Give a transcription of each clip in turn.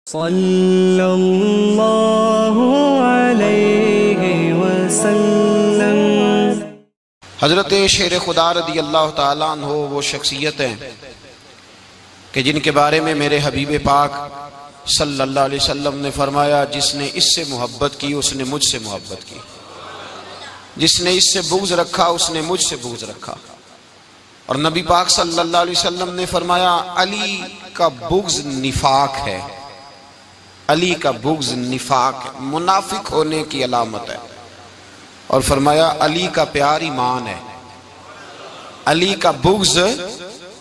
صلی اللہ علیہ وسلم۔ حضرت شیر خدا رضی اللہ تعالیٰ عنہ وہ شخصیت ہیں کہ جن کے بارے میں میرے حبیب پاک صلی اللہ علیہ وسلم نے فرمایا، جس نے اس سے محبت کی اس نے مجھ سے محبت کی، جس نے اس سے بغض رکھا اس نے مجھ سے بغض رکھا۔ اور نبی پاک صلی اللہ علیہ وسلم نے فرمایا، علی کا بغض نفاق ہے، علی کا بغض نفاق ہے، منافق ہونے کی علامت ہے۔ اور فرمایا علی کا پیار ایمان ہے، علی کا بغض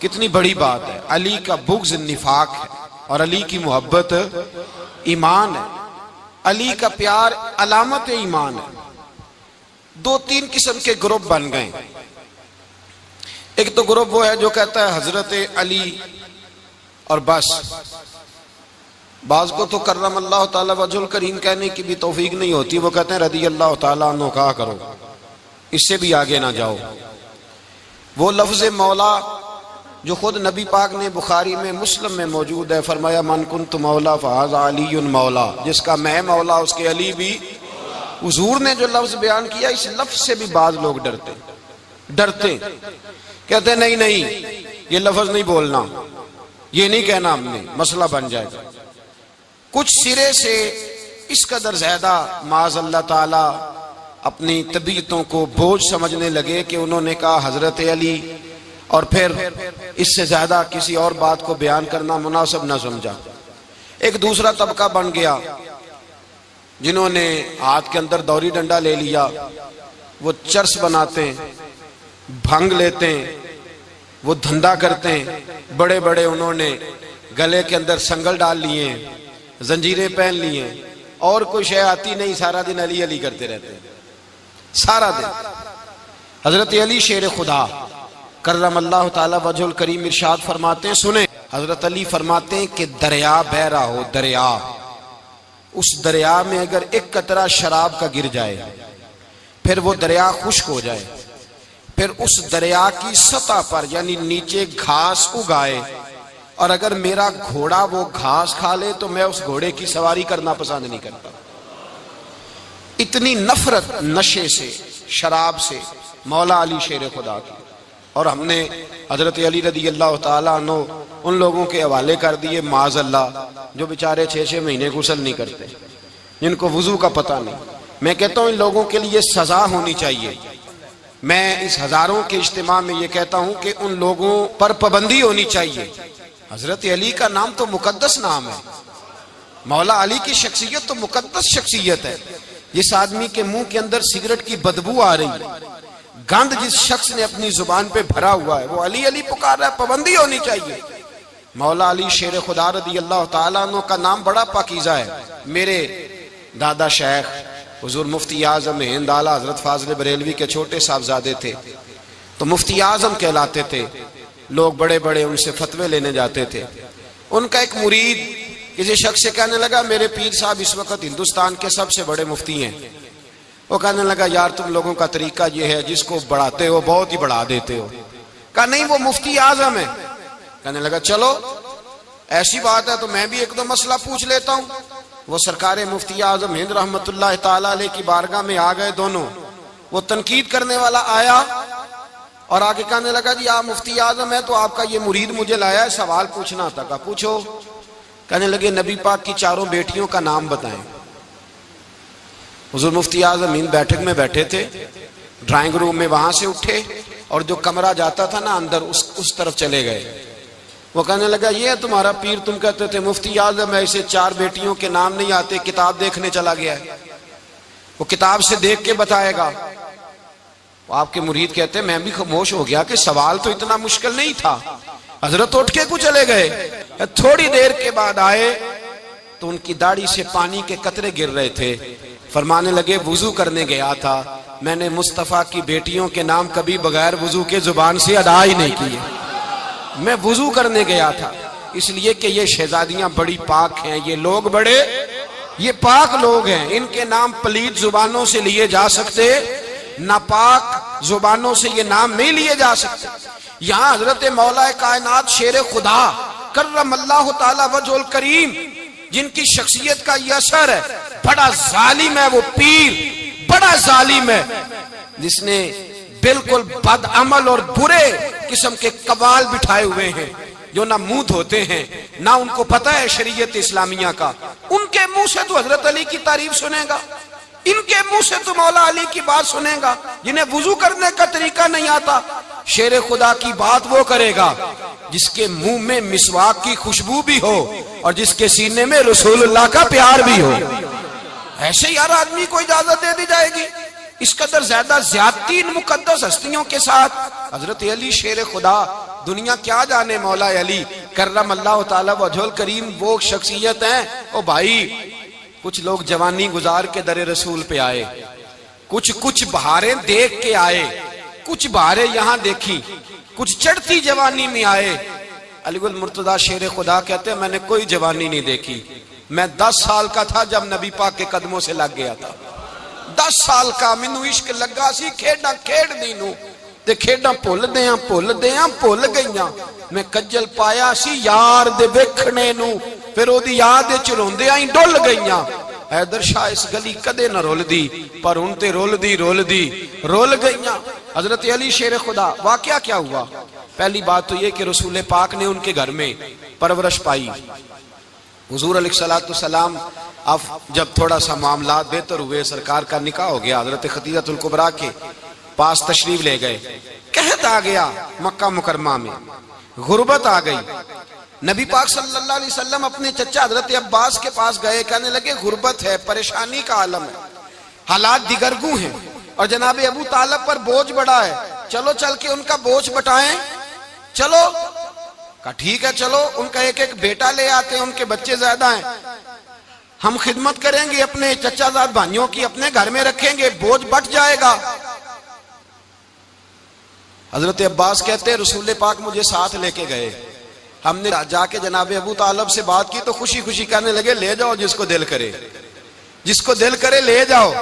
کتنی بڑی بات ہے، علی کا بغض نفاق ہے اور علی کی محبت ایمان ہے، علی کا پیار علامت ایمان ہے۔ دو تین قسم کے گروپ بن گئے۔ ایک تو گروپ وہ ہے جو کہتا ہے حضرت علی اور بس، بعض کو تو کرم اللہ تعالیٰ وجہ الکریم کہنے کی بھی توفیق نہیں ہوتی، وہ کہتے ہیں رضی اللہ تعالیٰ عنہ کہا کرو، اس سے بھی آگے نہ جاؤ۔ وہ لفظ مولا جو خود نبی پاک نے بخاری میں مسلم میں موجود ہے، فرمایا من کنت مولا فہذا علی مولا، جس کا میں مولا اس کے علی بھی۔ حضور نے جو لفظ بیان کیا، اس لفظ سے بھی بعض لوگ ڈرتے کہتے ہیں نہیں یہ لفظ نہیں بولنا، یہ نہیں کہنا، ہم نے مسئلہ بن جائے گا۔ کچھ سرے سے اس قدر زیادہ معاذ اللہ تعالی اپنی طبیعتوں کو بوجھ سمجھنے لگے کہ انہوں نے کہا حضرت علی، اور پھر اس سے زیادہ کسی اور بات کو بیان کرنا مناسب نہ سمجھا۔ ایک دوسرا طبقہ بن گیا جنہوں نے ہاتھ کے اندر دوری ڈنڈا لے لیا، وہ چرس بناتے ہیں، بھنگ لیتے ہیں، وہ دھندا کرتے ہیں، بڑے بڑے انہوں نے گلے کے اندر سنگل ڈال لیے ہیں، زنجیریں پہن لی ہیں، اور کوئی شے آتی نہیں، سارا دن علی علی کرتے رہتے ہیں سارا دن۔ حضرت علی شیر خدا کرم اللہ تعالی وجہ الکریم ارشاد فرماتے ہیں، سنیں، حضرت علی فرماتے ہیں کہ دریا بہ رہا ہو، دریا، اس دریا میں اگر ایک قطرہ شراب کا گر جائے، پھر وہ دریا خشک ہو جائے، پھر اس دریا کی سطح پر یعنی نیچے گھاس اگائے، اور اگر میرا گھوڑا وہ گھاس کھا لے تو میں اس گھوڑے کی سواری کرنا پسند نہیں کرتا۔ اتنی نفرت نشے سے، شراب سے مولا علی شیر خدا کی۔ اور ہم نے حضرت علی رضی اللہ تعالیٰ عنہ ان لوگوں کے حوالے کر دیے معاذ اللہ جو بیچارے 6 مہینے غسل نہیں کرتے، جن کو وضو کا پتہ نہیں۔ میں کہتا ہوں ان لوگوں کے لیے سزا ہونی چاہیے۔ میں اس ہزاروں کے اجتماع میں یہ کہتا ہوں کہ ان لوگوں پر پابندی ہونی چاہیے۔ حضرت علی کا نام تو مقدس نام ہے، مولا علی کی شخصیت تو مقدس شخصیت ہے۔ جس آدمی کے منہ کے اندر سگریٹ کی بدبو آ رہی ہے، گند جس شخص نے اپنی زبان پہ بھرا ہوا ہے، وہ علی علی پکار رہا ہے، پابندی ہونی چاہیے۔ مولا علی شیر خدا رضی اللہ تعالیٰ عنہ کا نام بڑا پاکیزہ ہے۔ میرے دادا شیخ حضور مفتی اعظم ہند اعلیٰ حضرت فاضل بریلوی کے چھوٹے صاحبزادے تھے، تو مفتی اعظم کہلاتے تھے، لوگ بڑے بڑے ان سے فتوے لینے جاتے تھے۔ ان کا ایک مرید کسی شخص سے کہنے لگا میرے پیر صاحب اس وقت ہندوستان کے سب سے بڑے مفتی ہیں۔ وہ کہنے لگا یار تم لوگوں کا طریقہ یہ ہے، جس کو بڑھاتے ہو بہت ہی بڑھا دیتے ہو۔ کہا نہیں وہ مفتی اعظم ہے۔ کہنے لگا چلو ایسی بات ہے تو میں بھی ایک دو مسئلہ پوچھ لیتا ہوں۔ وہ سرکار مفتی اعظم ہند رحمت اللہ تعالیٰ علیہ کی بارگاہ میں آ گئے دونوں۔ وہ تنقید کرنے والا آیا اور آگے کہنے لگا جی آپ مفتی اعظم ہے تو آپ کا یہ مرید مجھے لایا ہے، سوال پوچھنا تھا۔ کہا پوچھو۔ کہنے لگے نبی پاک کی 4 بیٹیوں کا نام بتائیں۔ حضور مفتی اعظم ہند بیٹھک میں بیٹھے تھے، ڈرائنگ روم میں، وہاں سے اٹھے اور جو کمرہ جاتا تھا نا اندر اس طرف چلے گئے۔ وہ کہنے لگا یہ ہے تمہارا پیر، تم کہتے تھے مفتی اعظم ہے، اسے 4 بیٹیوں کے نام نہیں آتے، کتاب دیکھنے چلا گیا ہے، وہ کتاب سے دیکھ کے بتائے گا۔ آپ کے مرید کہتے ہیں میں بھی خاموش ہو گیا کہ سوال تو اتنا مشکل نہیں تھا۔ حضرت اٹھ کے کو چلے گئے، تھوڑی دیر کے بعد آئے تو ان کی داڑھی سے پانی کے قطرے گر رہے تھے۔ فرمانے لگے وضو کرنے گیا تھا، میں نے مصطفیٰ کی بیٹیوں کے نام کبھی بغیر وضو کے زبان سے ادا ہی نہیں کیے، میں وضو کرنے گیا تھا۔ اس لیے کہ یہ شہزادیاں بڑی پاک ہیں، یہ لوگ بڑے یہ پاک لوگ ہیں، ان کے نام پلیت زبانوں سے لیے جا سکتے، ناپاک زبانوں سے یہ نام نہیں لیے جا سکتے۔ یہاں حضرت مولا کائنات شیر خدا کرم اللہ تعالی وجہ الکریم جن کی شخصیت کا یہ اثر ہے، بڑا ظالم ہے وہ پیر، بڑا ظالم ہے جس نے بالکل بد عمل اور برے قسم کے قوال بٹھائے ہوئے ہیں، جو نہ منہ دھوتے ہیں نہ ان کو پتہ ہے شریعت اسلامیہ کا. ان کے منہ سے تو حضرت علی کی تعریف سنے گا، ان کے منہ سے تو مولا علی کی بات سنے گا، جنہیں وضو کرنے کا طریقہ نہیں آتا. شیر خدا کی بات وہ کرے گا جس کے منہ میں مسواک کی خوشبو بھی ہو اور جس کے سینے میں رسول اللہ کا پیار بھی ہو. ایسے ہی ہر آدمی کو اجازت دے دی جائے گی؟ اس قدر زیادہ زیادتی ان مقدس ہستیوں کے ساتھ. حضرت علی شیر خدا، دنیا کیا جانے مولا علی کرم اللہ تعالی وجہ الکریم وہ شخصیت ہیں. او بھائی، کچھ لوگ جوانی گزار کے در رسول پہ آئے، کچھ بہاریں دیکھ کے آئے، کچھ بہاریں یہاں دیکھی، کچھ چڑھتی جوانی میں آئے. علی گل مرتضیٰ شیر خدا کہتے ہیں میں نے کوئی جوانی نہیں دیکھی. میں 10 سال کا تھا جب نبی پاک کے قدموں سے لگ گیا تھا. 10 سال کا مینوں عشق لگا سی، کھیڈاں کھیڈ دی نو تے کھیڈاں بھول گئیاں. میں کجل پایا سی یار دے ویکھنے نو، پھر او دی یاد وچ روندیاں ہی ڈل گئیاں. حیدر شاہ اس گلی کدے نہ رول دی، پر ان تے رول گئیاں. حضرت علی شیر خدا، واقعہ کیا ہوا؟ پہلی بات تو یہ کہ رسول پاک نے ان کے گھر میں پرورش پائی. حضور علیہ السلام اب جب تھوڑا سا معاملات بہتر ہوئے، سرکار کا نکاح ہو گیا، حضرت خدیجہ الکبریٰ کے پاس تشریف لے گئے. قحط آ گیا مکہ مکرمہ میں، غربت آ گئی. نبی پاک صلی اللہ علیہ وسلم اپنے چچا حضرت عباس کے پاس گئے، کہنے لگے غربت ہے، پریشانی کا عالم ہے، حالات دیگرگوں ہیں اور جناب ابو طالب پر بوجھ بڑا ہے، چلو چل کے ان کا بوجھ بٹائیں. چلو کہا ٹھیک ہے، چلو ان کا ایک بیٹا لے آتے ہیں، ان کے بچے زیادہ ہیں، ہم خدمت کریں گے اپنے چچا زاد بھائیوں کی، اپنے گھر میں رکھیں گے، بوجھ بٹ جائے گا. حضرت عباس کہتے ہیں رسول پاک مجھے ساتھ لے کے گئے. ہم نے جا کے جناب ابو طالب سے بات کی تو خوشی خوشی کہنے لگے لے جاؤ جس کو دل کرے لے جاؤ.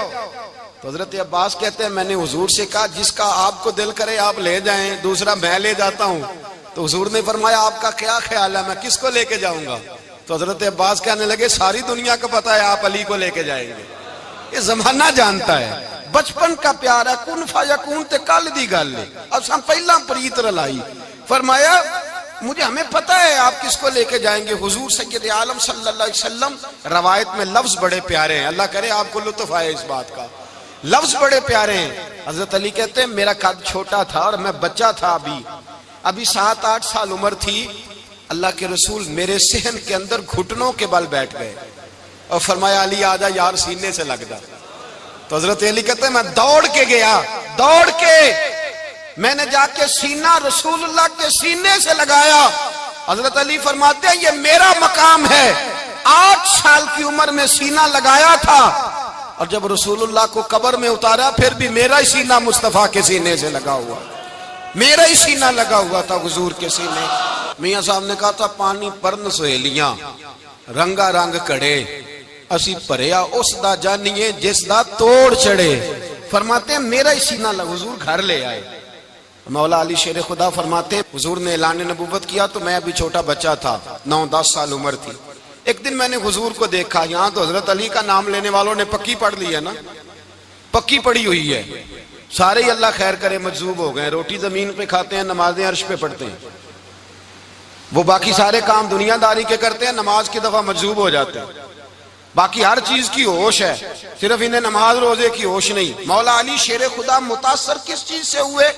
تو حضرت عباس کہتے ہیں میں نے حضور سے کہا جس کا آپ کو دل کرے آپ لے جائیں، دوسرا میں لے جاتا ہوں. تو حضور نے فرمایا آپ کا کیا خیال ہے، میں کس کو لے کے جاؤں گا؟ تو حضرت عباس کہنے لگے ساری دنیا کو پتا ہے آپ علی کو لے کے جائیں گے. یہ زمانہ جانتا ہے، بچپن کا پیار ہے، کن فیکون تے کل دی گل ہے. اب ہم پہلا پریت رلائی. فرمایا ہمیں پتہ ہے آپ کس کو لے کے جائیں گے. حضور سید عالم صلی اللہ علیہ وسلم، روایت میں لفظ بڑے پیارے ہیں، اللہ کرے آپ کو لطف آئے اس بات کا، لفظ بڑے پیارے ہیں. حضرت علی کہتے ہیں میرا قد چھوٹا تھا اور میں بچہ تھا، ابھی 7-8 سال عمر تھی. اللہ کے رسول میرے صحن کے اندر گھٹنوں کے بل بیٹھ گئے اور فرمایا علی آجا یار سینے سے لگ جا. تو حضرت علی کہتے ہیں میں دوڑ کے گیا، میں نے جا کے سینہ رسول اللہ کے سینے سے لگایا. حضرت علی فرماتے ہیں یہ میرا مقام ہے. 8 سال کی عمر میں سینہ لگایا تھا اور جب رسول اللہ کو قبر میں اتارا پھر بھی میرا ہی سینہ مصطفیٰ کے سینے سے لگا ہوا، میرا ہی سینہ لگا ہوا تھا حضور کے سینے. میاں صاحب نے کہا تھا پانی پرن سہیلیاں رنگا رنگ کڑے، اسی پریا اس دا جانیے جس دا توڑ چڑے. فرماتے ہیں میرا ہی سینہ لگا. حضور گھر لے آئے. مولا علی شیر خدا فرماتے ہیں حضور نے اعلان نبوت کیا تو میں ابھی چھوٹا بچہ تھا، 9-10 سال عمر تھی. ایک دن میں نے حضور کو دیکھا، یہاں تو حضرت علی کا نام لینے والوں نے پکی پڑھ لی ہے نا، پکی پڑھی ہوئی ہے، سارے ہی اللہ خیر کرے مجذوب ہو گئے. روٹی زمین پہ کھاتے ہیں، نمازیں عرش پہ پڑھتے ہیں. وہ باقی سارے کام دنیا داری کے کرتے ہیں، نماز کی دفعہ مجذوب ہو جاتے ہیں. باقی ہر چیز کی ہوش ہے، صرف انہیں نماز روزے کی ہوش نہیں. مولا علی شیر خدا متاثر کس چیز سے ہوئے؟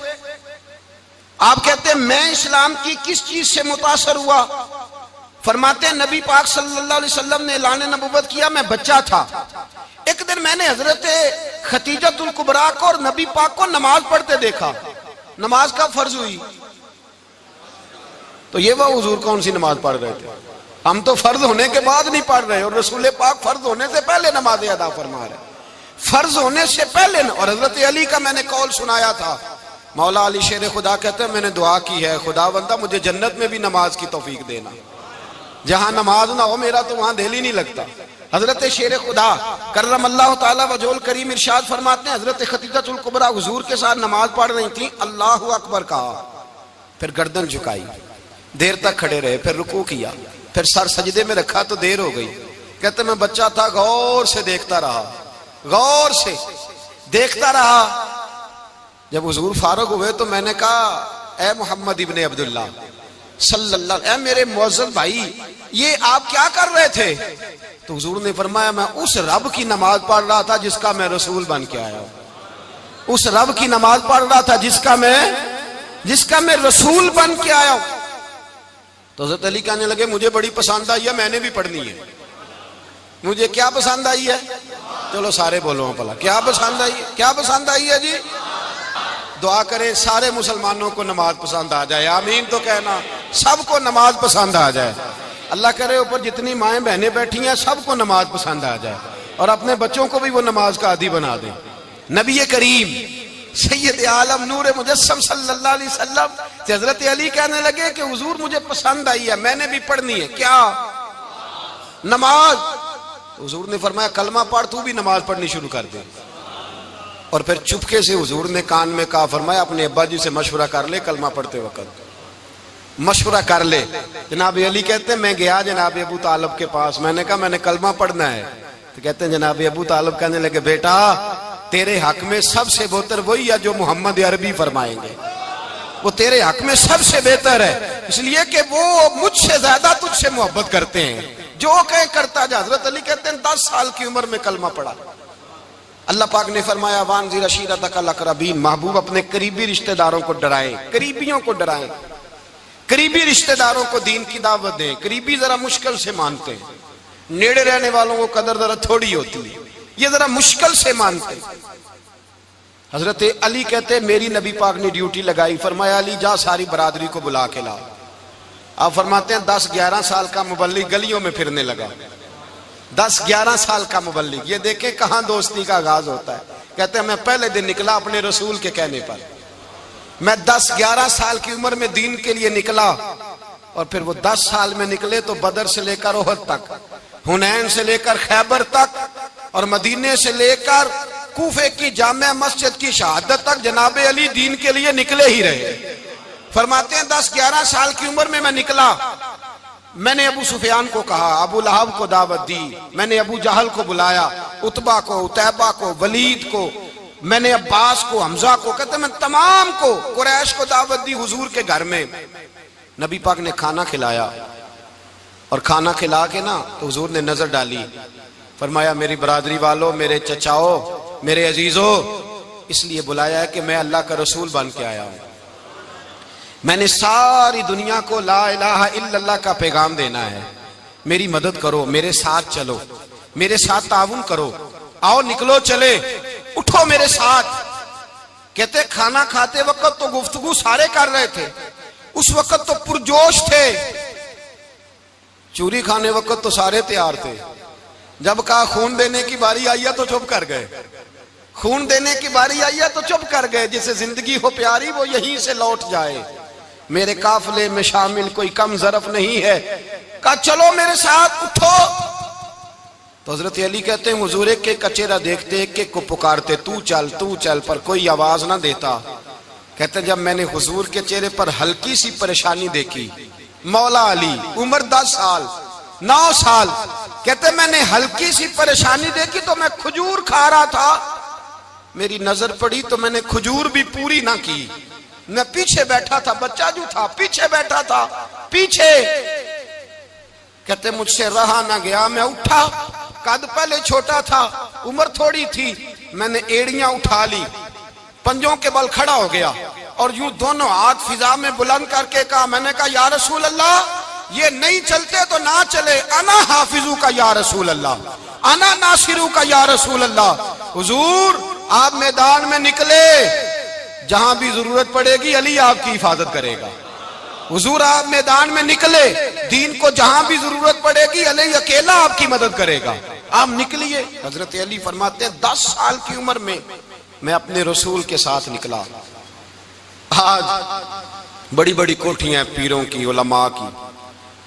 آپ کہتے ہیں میں اسلام کی کس چیز سے متاثر ہوا؟ فرماتے ہیں نبی پاک صلی اللہ علیہ وسلم نے اعلان نبوت کیا، میں بچہ تھا. ایک دن میں نے حضرت خدیجہ الکبریٰ کو اور نبی پاک کو نماز پڑھتے دیکھا. نماز کب فرض ہوئی؟ تو یہ وہ حضور کون سی نماز پڑھ رہے تھے؟ ہم تو فرض ہونے کے بعد نہیں پڑھ رہے، اور رسول پاک فرض ہونے سے پہلے نماز ادا فرما رہے، فرض ہونے سے پہلے. اور حضرت علی کا میں نے قول سنایا تھا. مولا علی شیر خدا کہتے ہیں میں نے دعا کی ہے خدا بندہ مجھے جنت میں بھی نماز کی توفیق دینا، جہاں نماز نہ ہو میرا تو وہاں دل ہی نہیں لگتا. حضرت شیر خدا کرم اللہ تعالی وجہ الکریم ارشاد فرماتے ہیں حضرت خدیجہ الکبریٰ حضور کے ساتھ نماز پڑھ رہی تھیں، اللہ اکبر کہا، پھر گردن جھکائی، دیر تک کھڑے رہے، پھر رکوع کیا، پھر سر سجدے میں رکھا تو دیر ہو گئی، کہتے میں بچہ تھا، غور سے دیکھتا رہا، غور سے دیکھتا رہا۔ جب حضور فارغ ہوئے تو میں نے کہا اے محمد ابن عبداللہ صلی اللہ علیہ وسلم، اے میرے معزز بھائی، یہ آپ کیا کر رہے تھے؟ تو حضور نے فرمایا میں اس رب کی نماز پڑھ رہا تھا جس کا میں رسول بن کے آیا ہوں، اس رب کی نماز پڑھ رہا تھا جس کا میں رسول بن کے آیا ہوں۔ تو حضرت علی کہنے لگے مجھے بڑی پسند آئی ہے، میں نے بھی پڑھنی ہے۔ مجھے کیا پسند آئی ہے؟ چلو سارے بولو پلا، کیا پسند آئی ہے؟ کیا پسند آئی ہے جی؟ دعا کریں سارے مسلمانوں کو نماز پسند آ جائے، آمین تو کہنا، سب کو نماز پسند آ جائے۔ اللہ کرے اوپر جتنی مائیں بہنیں بیٹھی ہیں سب کو نماز پسند آ جائے، اور اپنے بچوں کو بھی وہ نماز کا عادی بنا دیں۔ نبی کریم سید عالم نور مجسم صلی اللہ علیہ وسلم سے حضرت علی کہنے لگے کہ حضور مجھے پسند آئی ہے، میں نے بھی پڑھنی ہے۔ کیا؟ نماز۔ حضور نے فرمایا کلمہ پڑھ، تو بھی نماز پڑھنی شروع کر دے۔ اور پھر چپکے سے حضور نے کان میں کہا، فرمایا اپنے ابا جی سے مشورہ کر لے کلمہ پڑھتے وقت، مشورہ کر لے۔ جناب علی کہتے ہیں میں گیا جناب ابو طالب کے پاس، میں نے کہا میں نے کلمہ پڑھنا ہے۔ تو کہتے ہیں جناب ابو طالب کہنے لگے بیٹا تیرے حق میں سب سے بہتر وہی ہے جو محمد عربی فرمائیں گے، وہ تیرے حق میں سب سے بہتر ہے، اس لیے کہ وہ مجھ سے زیادہ تجھ سے محبت کرتے ہیں، جو کہیں کرتا جا۔ حضرت علی کہتے ہیں 10 سال کی عمر میں کلمہ پڑھا۔ اللہ پاک نے فرمایا وانذر عشیرتک الاقربین، محبوب اپنے قریبی رشتہ داروں کو ڈرائیں، قریبیوں کو ڈرائیں، قریبی رشتہ داروں کو دین کی دعوت دیں۔ قریبی ذرا مشکل سے مانتے ہیں، نیڑے رہنے والوں کو قدر ذرا تھوڑی ہوتی ہے، یہ ذرا مشکل سے مانتے ہیں۔ حضرت علی کہتے ہیں میری نبی پاک نے ڈیوٹی لگائی، فرمایا علی جا ساری برادری کو بلا کے لا۔ آپ فرماتے ہیں 10-11 سال کا مبلغ گلیوں میں پھرنے لگا، 10-11 سال کا مبلغ۔ یہ دیکھیں کہاں دوستی کا آغاز ہوتا ہے۔ کہتے ہیں میں پہلے دن نکلا اپنے رسول کے کہنے پر، میں 10-11 سال کی عمر میں دین کے لیے نکلا، اور پھر وہ 10 سال میں نکلے تو بدر سے لے کر احد تک، حنین سے لے کر خیبر تک، اور مدینے سے لے کر کوفے کی جامع مسجد کی شہادت تک جناب علی دین کے لیے نکلے ہی رہے۔ فرماتے ہیں 10-11 سال کی عمر میں نکلا، میں نے ابو سفیان کو کہا، ابو لہب کو دعوت دی، میں نے ابو جہل کو بلایا، عتبہ کو، عتیبہ کو، ولید کو، میں نے عباس کو، حمزہ کو، کہتے ہیں میں تمام کو، قریش کو دعوت دی حضور کے گھر میں۔ نبی پاک نے کھانا کھلایا، اور کھانا کھلا کے نا تو حضور نے نظر ڈالی، فرمایا میری برادری والوں، میرے چچاؤ، میرے عزیزوں، اس لیے بلایا ہے کہ میں اللہ کا رسول بن کے آیا ہوں، میں نے ساری دنیا کو لا الہ الا اللہ کا پیغام دینا ہے، میری مدد کرو، میرے ساتھ چلو، میرے ساتھ تعاون کرو، آؤ نکلو چلے، اٹھو میرے ساتھ۔ کہتے کھانا کھاتے وقت تو گفتگو سارے کر رہے تھے، اس وقت تو پرجوش تھے، چوری کھانے وقت تو سارے تیار تھے، جب کہا خون دینے کی باری آئی ہے تو چپ کر گئے، خون دینے کی باری آئی ہے تو چپ کر گئے، جسے زندگی ہو پیاری وہ یہیں سے لوٹ جائے، میرے قافلے میں شامل کوئی کم ظرف نہیں ہے، کہا چلو میرے ساتھ اٹھو۔ تو حضرت علی کہتے ہیں حضور ایک ایک کا چہرہ دیکھتے، ایک ایک کو پکارتے، تو چل، پر کوئی آواز نہ دیتا۔ کہتے ہیں جب میں نے حضور کے چہرے پر ہلکی سی پریشانی دیکھی، مولا علی عمر 10 سال 9 سال، کہتے ہیں میں نے ہلکی سی پریشانی دیکھی تو میں کھجور کھا رہا تھا، میری نظر پڑی تو میں نے کھجور بھی پوری نہ کی، میں پیچھے بیٹھا تھا، بچہ جو تھا پیچھے بیٹھا تھا، پیچھے۔ کہتے مجھ سے رہا نہ گیا، میں اٹھا، قد پہلے چھوٹا تھا، عمر تھوڑی تھی، میں نے ایڑیاں اٹھا لی، پنجوں کے بل کھڑا ہو گیا، اور یوں دونوں ہاتھ فضا میں بلند کر کے کہا، میں نے کہا یا رسول اللہ یہ نہیں چلتے تو نہ چلے، انا حافظو کا یا رسول اللہ، انا ناصرو کا یا رسول اللہ۔ حضور آپ میدان میں نکلے، جہاں بھی ضرورت پڑے گی علی آپ کی حفاظت کرے گا۔ حضور آپ میدان میں نکلے، دین کو جہاں بھی ضرورت پڑے گی علی اکیلا آپ کی مدد کرے گا، آپ نکلیے۔ حضرت علی فرماتے ہیں 10 سال کی عمر میں اپنے رسول کے ساتھ نکلا۔ آج بڑی بڑی کوٹھیاں پیروں کی، علماء کی،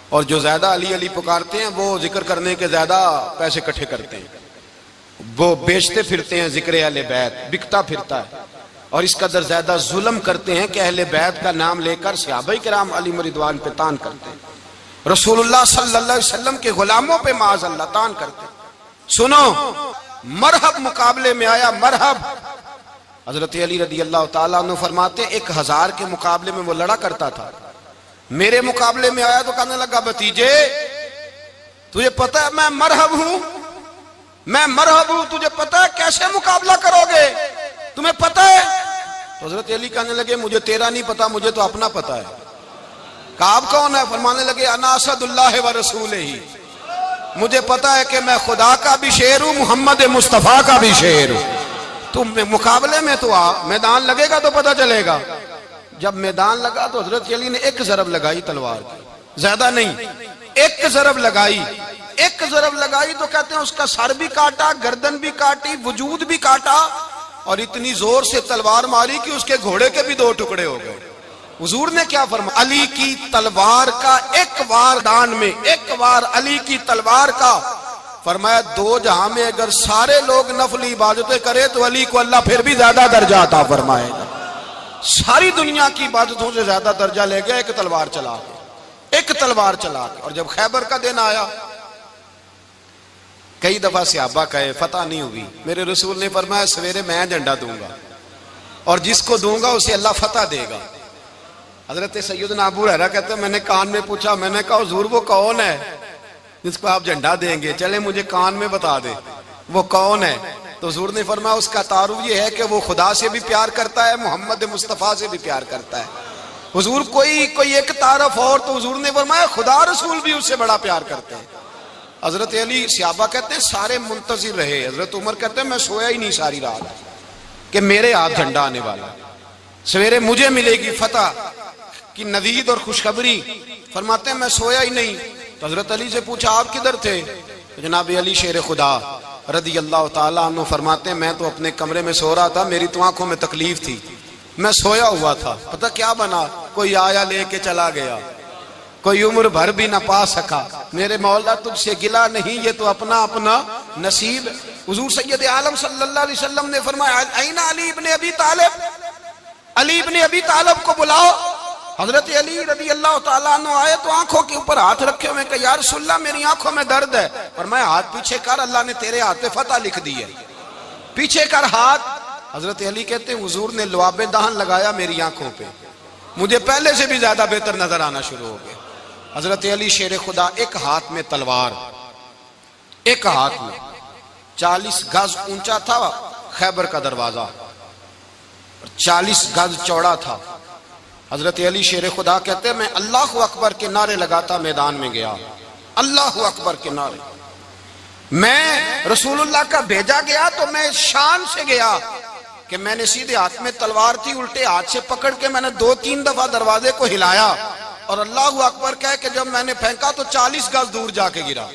اور جو زیادہ علی علی پکارتے ہیں وہ ذکر کرنے کے زیادہ پیسے اکٹھے کرتے ہیں، وہ بیچتے پھرتے ہیں، ذکر اہل بیت بکتا پھرتا ہے، اور اس قدر زیادہ ظلم کرتے ہیں کہ اہل بیت کا نام لے کر صحابہ کرام علیہم رضوان پہ تان کرتے ہیں۔ رسول اللہ صلی اللہ علیہ وسلم کے غلاموں پہ معاذ اللہ تان کرتے. سنو، مرحب مقابلے میں آیا، مرحب. حضرت علی رضی اللہ تعالیٰ عنہ فرماتے 1000 کے مقابلے میں وہ لڑا کرتا تھا، میرے مقابلے میں آیا تو کہنے لگا بھتیجے تجھے پتہ ہے میں مرحب ہوں، میں مرحب ہوں، تجھے پتہ ہے کیسے مقابلہ کرو گے، تمہیں پتہ ہے؟ تو حضرت علی کہنے لگے مجھے تیرا نہیں پتا، مجھے تو اپنا پتا ہے. کہا آپ کون ہے؟ فرمانے لگے انا اسد اللہ و رسولہ ہی، مجھے پتا ہے کہ میں خدا کا بھی شیر ہوں، محمد مصطفیٰ کا بھی شیر ہوں. تم مقابلے میں تو آ، میدان لگے گا تو پتہ چلے گا. جب میدان لگا تو حضرت علی نے ایک ضرب لگائی تلوار کی، زیادہ نہیں، ایک ضرب لگائی. ایک ضرب لگائی تو کہتے ہیں اس کا سر بھی کاٹا، گردن بھی کاٹی، وجود بھی کاٹا، اور اتنی زور سے تلوار ماری کہ اس کے گھوڑے کے بھی 2 ٹکڑے ہو گئے. حضور نے کیا فرمایا؟ علی کی تلوار کا ایک وار دان میں، ایک وار علی کی تلوار کا، فرمایا 2 جہاں میں اگر سارے لوگ نفلی عبادتیں کرے تو علی کو اللہ پھر بھی زیادہ درجہ عطا فرمائے گا. ساری دنیا کی عبادتوں سے زیادہ درجہ لے گیا ایک تلوار چلا کے، ایک تلوار چلا کے. اور جب خیبر کا دن آیا، کئی دفعہ صحابہ کہے فتح نہیں ہوئی، میرے رسول نے فرمایا سویرے میں جھنڈا دوں گا اور جس کو دوں گا اسے اللہ فتح دے گا. حضرت سیدنا ابو ہریرہ کہتے ہیں میں نے کان میں پوچھا، میں نے کہا حضور وہ کون ہے جس کو آپ جھنڈا دیں گے؟ چلے مجھے کان میں بتا دے وہ کون ہے. تو حضور نے فرمایا اس کا تعارف یہ ہے کہ وہ خدا سے بھی پیار کرتا ہے، محمد مصطفیٰ سے بھی پیار کرتا ہے. حضور کوئی ایک تعارف اور، تو حضور نے فرمایا خدا رسول بھی اس سے بڑا پیار کرتے ہیں. حضرت علی، صحابہ کہتے ہیں سارے منتظر رہے. حضرت عمر کہتے ہیں میں سویا ہی نہیں ساری رات کہ میرے ہاتھ جھنڈا آنے والا، سویرے مجھے ملے گی فتح کی نوید اور خوشخبری. فرماتے ہیں میں سویا ہی نہیں. تو حضرت علی سے پوچھا آپ کدھر تھے؟ جناب علی شیر خدا رضی اللہ تعالیٰ عنہ فرماتے ہیں میں تو اپنے کمرے میں سو رہا تھا، میری تو آنکھوں میں تکلیف تھی، میں سویا ہوا تھا. پتہ کیا بنا؟ کوئی آیا لے کے چلا گیا، کوئی عمر بھر بھی نہ پا سکا. میرے مولا تجھ سے گلا نہیں، یہ تو اپنا اپنا نصیب. حضور سید عالم صلی اللہ علیہ وسلم نے فرمایا این علی ابن ابی طالب، علی ابن ابی طالب کو بلاؤ. حضرت علی رضی اللہ تعالیٰ عنہ آئے تو آنکھوں کے اوپر ہاتھ رکھے ہوئے کہ یا رسول اللہ میری آنکھوں میں درد ہے. فرمایا ہاتھ پیچھے کر، اللہ نے تیرے ہاتھ پہ فتح لکھ دی ہے، پیچھے کر ہاتھ. حضرت علی کہتے ہیں حضور نے لعاب دہن لگایا میری آنکھوں پہ، مجھے پہلے سے بھی زیادہ بہتر نظر آنا شروع ہو گیا. حضرت علی شیر خدا ایک ہاتھ میں تلوار، ایک ہاتھ میں 40 گز اونچا تھا خیبر کا دروازہ، 40 گز چوڑا تھا. حضرت علی شیر خدا کہتے ہیں میں اللہ اکبر کے نعرے لگاتا میدان میں گیا، اللہ اکبر کے نعرے. میں رسول اللہ کا بھیجا گیا تو میں شان سے گیا کہ میں نے سیدھے ہاتھ میں تلوار تھی، الٹے ہاتھ سے پکڑ کے میں نے 2-3 دفعہ دروازے کو ہلایا اور اللہ اکبر کہہ کہ جب میں نے پھینکا تو 40 گز دور جا کے گرا.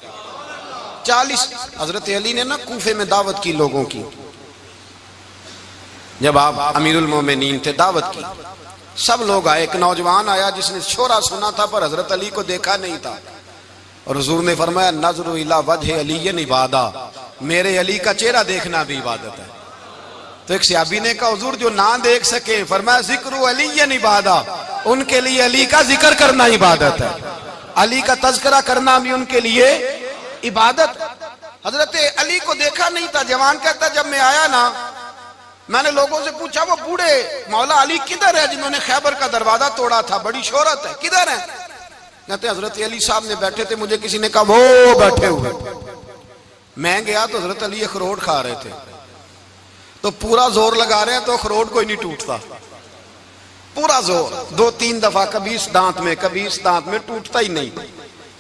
40. حضرت علی نے نا کوفے میں دعوت کی لوگوں کی، جب آپ امیر المومنین تھے دعوت کی، سب لوگ آئے. ایک نوجوان آیا جس نے شورا سنا تھا پر حضرت علی کو دیکھا نہیں تھا، اور حضور نے فرمایا نظر الی وجہ علی عبادہ، میرے علی کا چہرہ دیکھنا بھی عبادت ہے. تو ایک صحابی نے کہا حضور جو نہ دیکھ سکے، فرمایا ذکر علی عبادہ، ان کے لیے علی کا ذکر کرنا عبادت ہے، علی کا تذکرہ کرنا بھی ان کے لیے عبادت. حضرت علی کو دیکھا نہیں تھا. جوان کہتا جب میں آیا نا میں نے لوگوں سے پوچھا وہ بوڑھے مولا علی کدھر ہے جنہوں نے خیبر کا دروازہ توڑا تھا، بڑی شہرت ہے، کدھر ہیں؟ کہتے حضرت علی صاحب نے بیٹھے تھے، مجھے کسی نے کہا وہ بیٹھے ہوئے. میں گیا تو حضرت علی اخروٹ کھا رہے تھے، تو پورا زور لگا رہے ہیں تو اخروٹ کوئی نہیں ٹوٹتا، پورا زور 2-3 دفعہ، کبھی اس دانت میں کبھی اس دانت میں، ٹوٹتا ہی نہیں.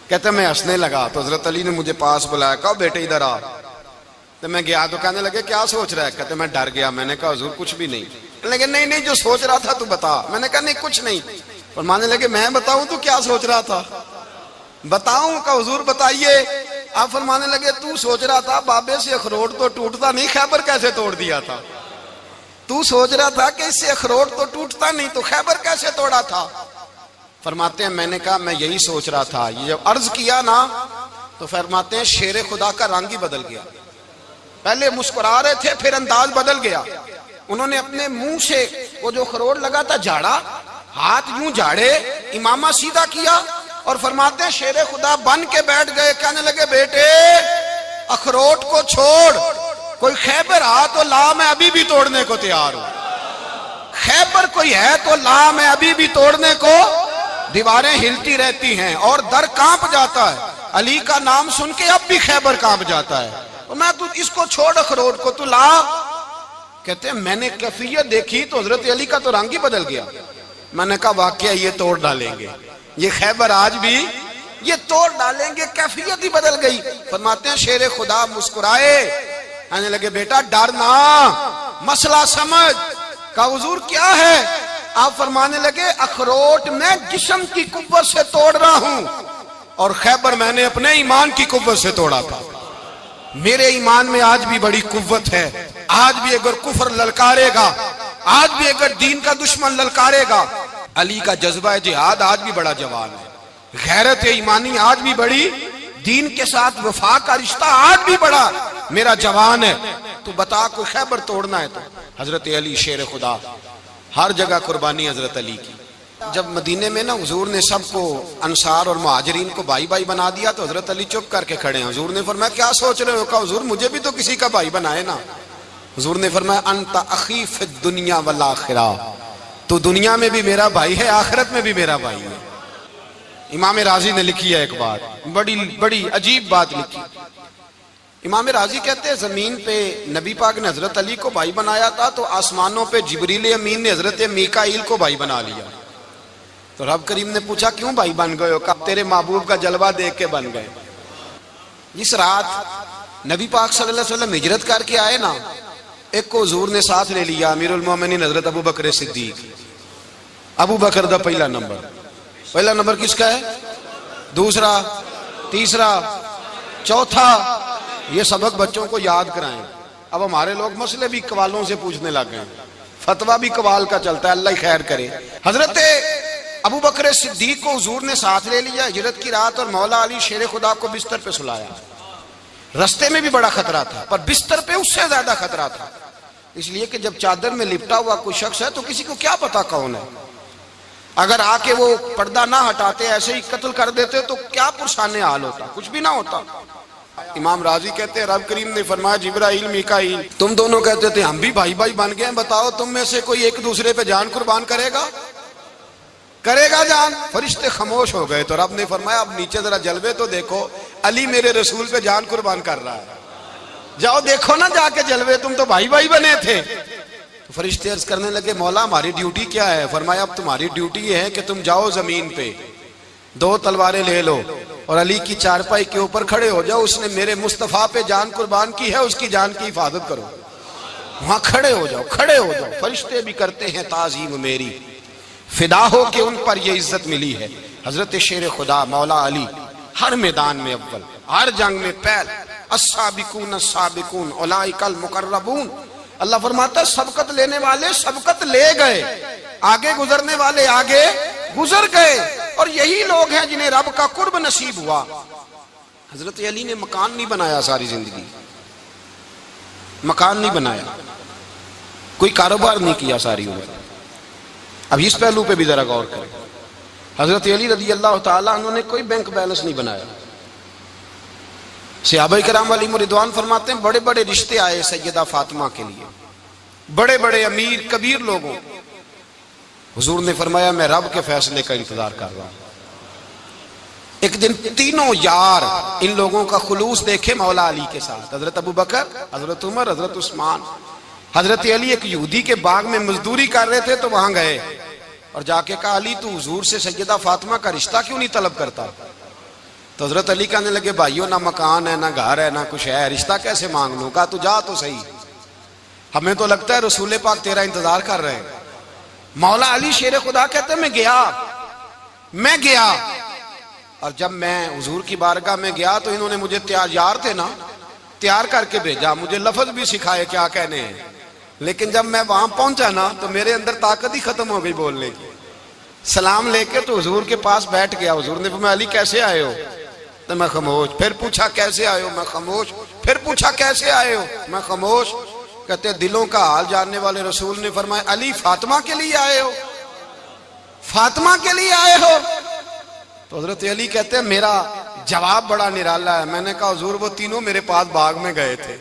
کہتے میں ہنسنے لگا تو حضرت علی نے مجھے پاس بلایا، کہا بیٹے ادھر آ. تو میں گیا تو کہنے لگے کیا سوچ رہا ہے؟ کہتے میں ڈر گیا. میں نے کہا حضور کچھ بھی نہیں. لیکن نہیں جو سوچ رہا تھا تو بتا. میں نے کہا نہیں کچھ نہیں. فرمانے لگے میں بتاؤں تو کیا سوچ رہا تھا؟ بتاؤں؟ کہ حضور بتائیے. آپ فرمانے لگے تو سوچ رہا تھا بابے سے اخروٹ تو ٹوٹتا نہیں، خیبر کیسے توڑ دیا تھا؟ تو سوچ رہا تھا کہ اس سے اخروٹ تو ٹوٹتا نہیں تو خیبر کیسے توڑا تھا؟ فرماتے ہیں میں نے کہا میں یہی سوچ رہا تھا. یہ جب عرض کیا نا تو فرماتے ہیں شیر خدا کا رنگ ہی بدل گیا. پہلے مسکرا رہے تھے پھر انداز بدل گیا. انہوں نے اپنے منہ سے وہ جو خروٹ لگا تھا جھاڑا، ہاتھ یوں جھاڑے، امامہ سیدھا کیا اور فرماتے ہیں شیر خدا بن کے بیٹھ گئے، کہنے لگے بیٹے اخروٹ کو چھوڑ، کوئی خیبر آ تو لا، میں ابھی بھی توڑنے کو تیار ہوں۔ خیبر کوئی ہے تو لا، میں ابھی بھی توڑنے کو، دیواریں ہلتی رہتی ہیں اور در کانپ جاتا ہے، علی کا نام سن کے اب بھی خیبر کانپ جاتا ہے، میں تو اس کو چھوڑ اخروٹ کو تو لا۔ کہتے ہیں میں نے کیفیت دیکھی تو حضرت علی کا تو رنگ ہی بدل گیا، میں نے کہا واقعہ یہ توڑ ڈالیں گے، یہ خیبر آج بھی یہ توڑ ڈالیں گے، کیفیت ہی بدل گئی۔ فرماتے ہیں شیر خدا مسکرائے، کہنے لگے بیٹا ڈرنا، مسئلہ سمجھ۔ کہا حضور کیا ہے؟ آپ فرمانے لگے اخروٹ میں جسم کی قوت سے توڑ رہا ہوں اور خیبر میں نے اپنے ایمان کی قوت سے توڑا تھا۔ میرے ایمان میں آج بھی بڑی قوت ہے، آج بھی اگر کفر للکارے گا، آج بھی اگر دین کا دشمن للکارے گا، علی کا جذبہ جہاد آج بھی بڑا جوان ہے، غیرت ایمانی آج بھی بڑی، دین کے ساتھ وفا کا رشتہ آج بھی بڑا میرا جوان ہے۔ تو بتا کوئی خیبر توڑنا ہے تو حضرت علی شیر خدا، ہر جگہ قربانی حضرت علی کی۔ جب مدینے میں نا حضور نے سب کو انصار اور مہاجرین کو بھائی بھائی بنا دیا تو حضرت علی چپ کر کے کھڑے ہیں۔ حضور نے فرمایا کیا سوچ رہے ہو؟ کہا حضور مجھے بھی تو کسی کا بھائی بنائے نا۔ حضور نے فرمایا انت اخی فی الدنیا والآخرہ، تو دنیا میں بھی میرا بھائی ہے، آخرت میں بھی میرا بھائی ہے۔ امام راضی نے لکھی ہے ایک بات، بڑی عجیب بات لکھی۔ امام راضی کہتے ہیں زمین پہ نبی پاک نے حضرت علی کو بھائی بنایا تھا تو آسمانوں پہ جبریل امین نے حضرت میکائیل کو بھائی بنا لیا۔ تو رب کریم نے پوچھا کیوں بھائی بن گئے ہو؟ کہا تیرے محبوب کا جلوہ دیکھ کے بن گئے۔ جس رات نبی پاک صلی اللہ علیہ وسلم ہجرت کر کے آئے نا، ایک کو حضور نے ساتھ لے لیا، امیر المومنین حضرت ابو بکر صدیق۔ ابو بکر دا پہلا نمبر کس کا ہے؟ دوسرا، تیسرا، چوتھا، یہ سبق بچوں کو یاد کرائیں۔ اب ہمارے لوگ مسئلے بھی قوالوں سے پوچھنے لگ گئے، فتویٰ بھی قوال کا چلتا ہے، اللہ ہی خیر کرے۔ حضرت ابو بکر صدیق کو حضور نے ساتھ لے لیا ہجرت کی رات، اور مولا علی شیر خدا کو بستر پہ سلایا۔ رستے میں بھی بڑا خطرہ تھا پر بستر پہ اس سے زیادہ خطرہ تھا، اس لیے کہ جب چادر میں لپٹا ہوا کوئی شخص ہے تو کسی کو کیا پتا کون ہے، اگر آ کے وہ پردہ نہ ہٹاتے ایسے ہی قتل کر دیتے تو کیا پرسان حال ہوتا، کچھ بھی نہ ہوتا۔ امام راضی کہتے ہیں رب کریم نے فرمایا جبرائیل میکائیل تم دونوں کہتے تھے ہم بھی بھائی بھائی بن گئے ہیں، بتاؤ تم میں سے کوئی ایک دوسرے پہ جان قربان کرے گا جان؟ فرشتے خاموش ہو گئے تو رب نے فرمایا اب نیچے ذرا جلوے تو دیکھو، علی میرے رسول پہ جان قربان کر رہا ہے، جاؤ دیکھو نا جا کے جلوے، تم تو بھائی بھائی بنے تھے۔ تو فرشتے عرض کرنے لگے مولا ہماری ڈیوٹی کیا ہے؟ فرمایا اب تمہاری ڈیوٹی یہ ہے کہ تم جاؤ زمین پہ 2 تلواریں لے لو اور علی کی چارپائی کے اوپر کھڑے ہو جاؤ، اس نے میرے مصطفیٰ پہ جان قربان کی ہے، اس کی جان کی حفاظت کرو، وہاں کھڑے ہو جاؤ۔ فرشتے بھی کرتے ہیں تعظیم میری، فدا ہو کہ ان پر یہ عزت ملی ہے۔ حضرت شیر خدا مولا علی ہر میدان میں اول، ہر جنگ میں پہل، السابقون السابقون اولئک المقربون۔ اللہ فرماتا ہے سبقت لینے والے سبقت لے گئے، آگے گزرنے والے آگے گزر گئے، اور یہی لوگ ہیں جنہیں رب کا قرب نصیب ہوا۔ حضرت علی نے مکان نہیں بنایا، ساری زندگی مکان نہیں بنایا، کوئی کاروبار نہیں کیا ساری عمر۔ اب اس پہلو پہ بھی ذرا غور کریں، حضرت علی رضی اللہ تعالیٰ عنہ نے کوئی بینک بیلنس نہیں بنایا۔ صحابہ کرام علیہم رضوان فرماتے ہیں بڑے بڑے رشتے آئے سیدہ فاطمہ کے لیے، بڑے بڑے امیر کبیر لوگوں، حضور نے فرمایا میں رب کے فیصلے کا انتظار کر رہا ہوں۔ ایک دن تینوں یار ان لوگوں کا خلوص دیکھے مولا علی کے ساتھ، حضرت ابو بکر، حضرت عمر، حضرت عثمان۔ حضرت علی ایک یہودی کے باغ میں مزدوری کر رہے تھے تو وہاں گئے اور جا کے کہا علی تو حضور سے سیدہ فاطمہ کا رشتہ کیوں نہیں طلب کرتا؟ تو حضرت علی کہنے لگے بھائیوں نہ مکان ہے نہ گھر ہے نہ کچھ ہے، رشتہ کیسے مانگ لوں؟ کہا تو جا تو صحیح، ہمیں تو لگتا ہے رسول پاک تیرا انتظار کر رہے ہیں۔ مولا علی شیر خدا کہتے ہیں میں گیا اور جب میں حضور کی بارگاہ میں گیا تو انہوں نے مجھے یار تھے نا تیار کر کے بھیجا، مجھے لفظ بھی سکھائے کیا کہنے ہیں، لیکن جب میں وہاں پہنچا نا تو میرے اندر طاقت ہی ختم ہو گئی بولنے کی۔ سلام لے کے تو حضور کے پاس بیٹھ گیا، حضور نے فرمایا علی کیسے آئے ہو؟ تو میں خاموش، پھر پوچھا کیسے آئے ہو؟ میں خاموش، پھر پوچھا کیسے آئے ہو؟ میں خاموش۔ کہتے دلوں کا حال جاننے والے رسول نے فرمایا علی فاطمہ کے لیے آئے ہو؟ فاطمہ کے لیے آئے ہو؟ تو حضرت علی کہتے ہیں میرا جواب بڑا نرالا ہے. میں نے کہا حضور وہ تینوں میرے پاس باغ میں گئے تھے,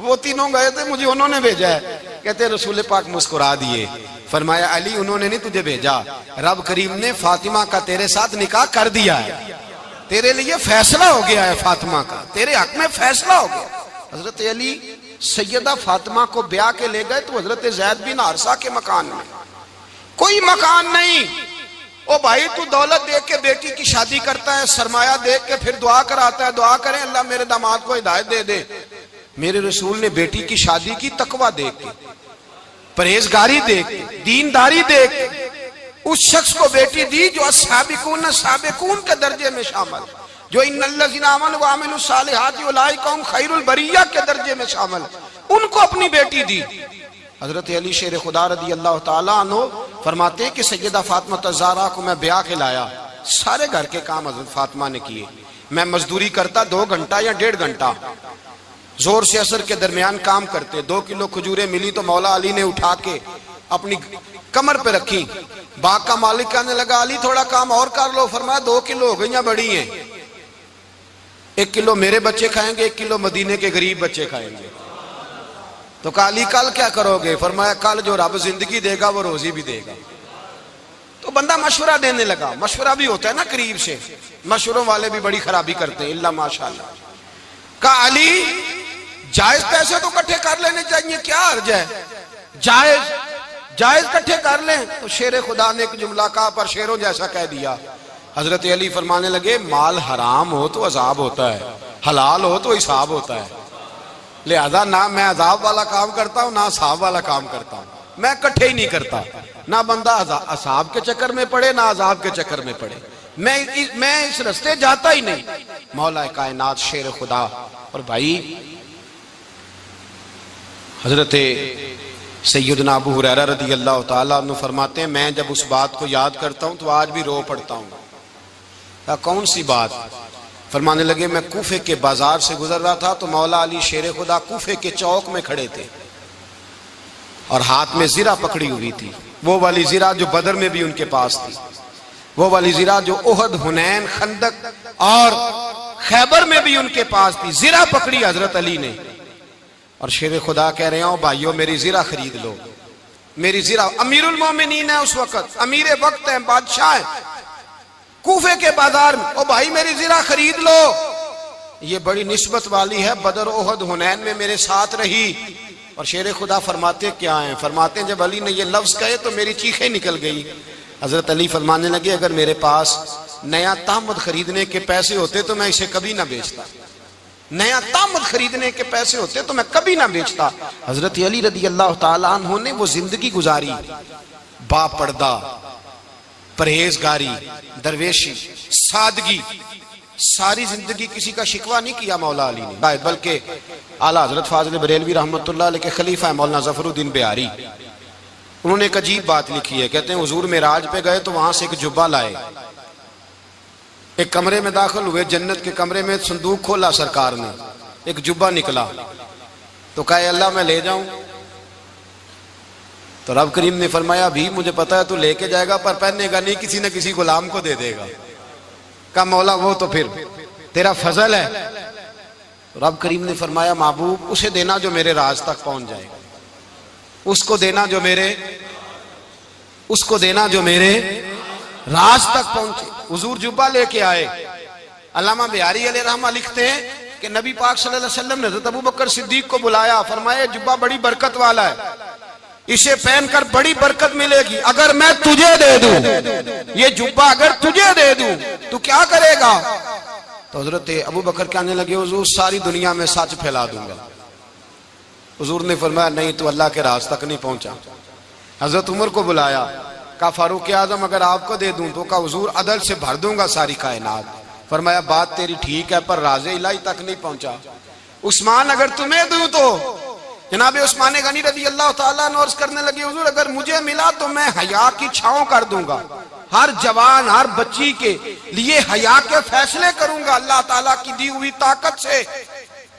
وہ تینوں گئے تھے, مجھے انہوں نے بھیجا ہے. کہتے ہیں رسول پاک مسکرا دیے, فرمایا علی انہوں نے نہیں تجھے بھیجا, رب کریم نے فاطمہ کا تیرے ساتھ نکاح کر دیا ہے, تیرے لیے فیصلہ ہو گیا ہے فاطمہ کا, تیرے حق میں فیصلہ ہو گیا. حضرت علی سیدہ فاطمہ کو بیاہ کے لے گئے تو حضرت زید بن حارثہ کے مکان میں, کوئی مکان نہیں. او بھائی تو دولت دیکھ کے بیٹی کی شادی کرتا ہے, سرمایہ دیکھ کے پھر دعا کراتا ہے, دعا کریں اللہ میرے داماد کو ہدایت دے دے. میرے رسول نے بیٹی کی شادی کی تقوی دیکھ کے, پرہیزگاری دیکھ کے, دینداری دیکھ کے اس شخص کو بیٹی دی جو السابقون سابقون کے درجے میں شامل, جو ان الذین آمنوا وعملوا الصالحات اولئک هم خیر البریہ کے درجے میں شامل, ان کو اپنی بیٹی دی. حضرت علی شیر خدا رضی اللہ تعالیٰ عنہ فرماتے ہیں کہ سیدہ فاطمہ الزہرا کو میں بیاہ کے لایا, سارے گھر کے کام حضرت فاطمہ نے کیے. میں مزدوری کرتا 2 گھنٹہ یا 1.5 گھنٹہ, زور سے عصر کے درمیان کام کرتے. 2 کلو کھجوریں ملی تو مولا علی نے اٹھا کے اپنی کمر پہ رکھی. باغ کا مالک کہنے لگا علی تھوڑا کام اور کر لو. فرمایا 2 کلو ہو گئیاں بڑی ہیں, 1 کلو میرے بچے کھائیں گے, 1 کلو مدینے کے غریب بچے کھائیں گے. تو کہا علی کل کیا کرو گے؟ فرمایا کل جو رب زندگی دے گا وہ روزی بھی دے گا. تو بندہ مشورہ دینے لگا, مشورہ بھی ہوتا ہے نا قریب سے, مشوروں والے بھی بڑی خرابی کرتے ہیں اللہ ماشاءاللہ. کہا علی جائز پیسے تو کٹھے کر لینے چاہیے, کیا حرج ہے, جائز کٹھے کر لیں. تو شیر خدا نے ایک جملہ کہا پر شیروں جیسا کہہ دیا. حضرت علی فرمانے لگے مال حرام ہو تو عذاب ہوتا ہے, حلال ہو تو حساب ہوتا ہے, لہذا نہ میں عذاب والا کام کرتا ہوں نہ حساب والا کام کرتا ہوں, میں کٹھے ہی نہیں کرتا. نہ بندہ حساب کے چکر میں پڑے نہ عذاب کے چکر میں پڑے, میں اس رستے جاتا ہی نہیں. مولا کائنات شیر خدا. اور بھائی حضرت سیدنا ابو ہریرہ رضی اللہ تعالیٰ عنہ فرماتے ہیں میں جب اس بات کو یاد کرتا ہوں تو آج بھی رو پڑتا ہوں. کون سی بات؟ فرمانے لگے میں کوفے کے بازار سے گزر رہا تھا تو مولا علی شیر خدا کوفے کے چوک میں کھڑے تھے اور ہاتھ میں زرہ پکڑی ہوئی تھی, وہ والی زرہ جو بدر میں بھی ان کے پاس تھی, وہ والی زرہ جو احد, حنین, خندق اور خیبر میں بھی ان کے پاس تھی. زرہ پکڑی حضرت علی نے اور شیر خدا کہہ رہے ہیں بھائیو میری زرہ خرید لو, میری زرہ. امیر المومنین ہے اس وقت, امیر وقت ہیں, بادشاہ ہیں, کوفے کے بازار میں, او بھائی میری زرہ خرید لو. یہ بڑی نسبت والی ہے, بدر, احد, حنین میں میرے ساتھ رہی. اور شیر خدا فرماتے کیا ہیں؟ فرماتے ہیں جب علی نے یہ لفظ کہے تو میری چیخیں نکل گئی. حضرت علی فرمانے لگے اگر میرے پاس نیا تامد خریدنے کے پیسے ہوتے تو میں اسے کبھی نہ بیچتا, نیا تامد خریدنے کے پیسے ہوتے تو میں کبھی نہ بیچتا. حضرت علی رضی اللہ تعالیٰ عنہ نے وہ زندگی گزاری, با پردہ, پرہیزگاری, درویشی, سادگی, ساری زندگی کسی کا شکوہ نہیں کیا مولا علی نے, بلکہ اعلیٰ حضرت فاضل بریلوی رحمت اللہ علیہ کے خلیفہ مولانا ظفر الدین بہاری, انہوں نے ایک عجیب بات لکھی ہے. کہتے ہیں حضور معراج پہ گئے تو وہاں سے ایک جبہ لائے, ایک کمرے میں داخل ہوئے, جنت کے کمرے میں صندوق کھولا سرکار نے, ایک جبہ نکلا تو کہا اللہ میں لے جاؤں. تو رب کریم نے فرمایا بھی مجھے پتا ہے تو لے کے جائے گا پر پہننے گا نہیں, کسی نہ کسی غلام کو دے دے گا. کہا مولا وہ تو پھر تیرا فضل ہے. رب کریم نے فرمایا محبوب اسے دینا جو میرے راز تک پہنچ جائے, اس کو دینا جو میرے راز تک پہنچے. حضور جبہ لے کے آئے. علامہ بہاری علیہ رحمہ لکھتے ہیں کہ نبی پاک صلی اللہ علیہ وسلم نے حضرت ابو بکر صدیق کو بلایا, فرمایا جبہ بڑی برکت والا ہے, اسے پہن کر بڑی برکت ملے گی, اگر میں تجھے دے دوں, یہ جبہ اگر تجھے دے دوں تو کیا کرے گا؟ تو حضرت ابو بکر کہنے لگے حضور ساری دنیا میں سچ پھیلا دوں گا. حضور نے فرمایا نہیں تو اللہ کے راز تک نہیں پہنچا. حضرت عمر کو بلایا, کہا فاروق اعظم اگر آپ کو دے دوں تو کہا حضور عدل سے بھر دوں گا ساری کائنات. فرمایا بات تیری ٹھیک ہے پر راز الہی تک نہیں پہنچا. عثمان اگر تمہیں دوں تو جناب عثمان غنی رضی اللہ تعالیٰ عنہ عرض کرنے لگے حضور اگر مجھے ملا تو میں حیا کی چھاؤں کر دوں گا, ہر جوان ہر بچی کے لیے حیا کے فیصلے کروں گا اللہ تعالیٰ کی دی ہوئی طاقت سے.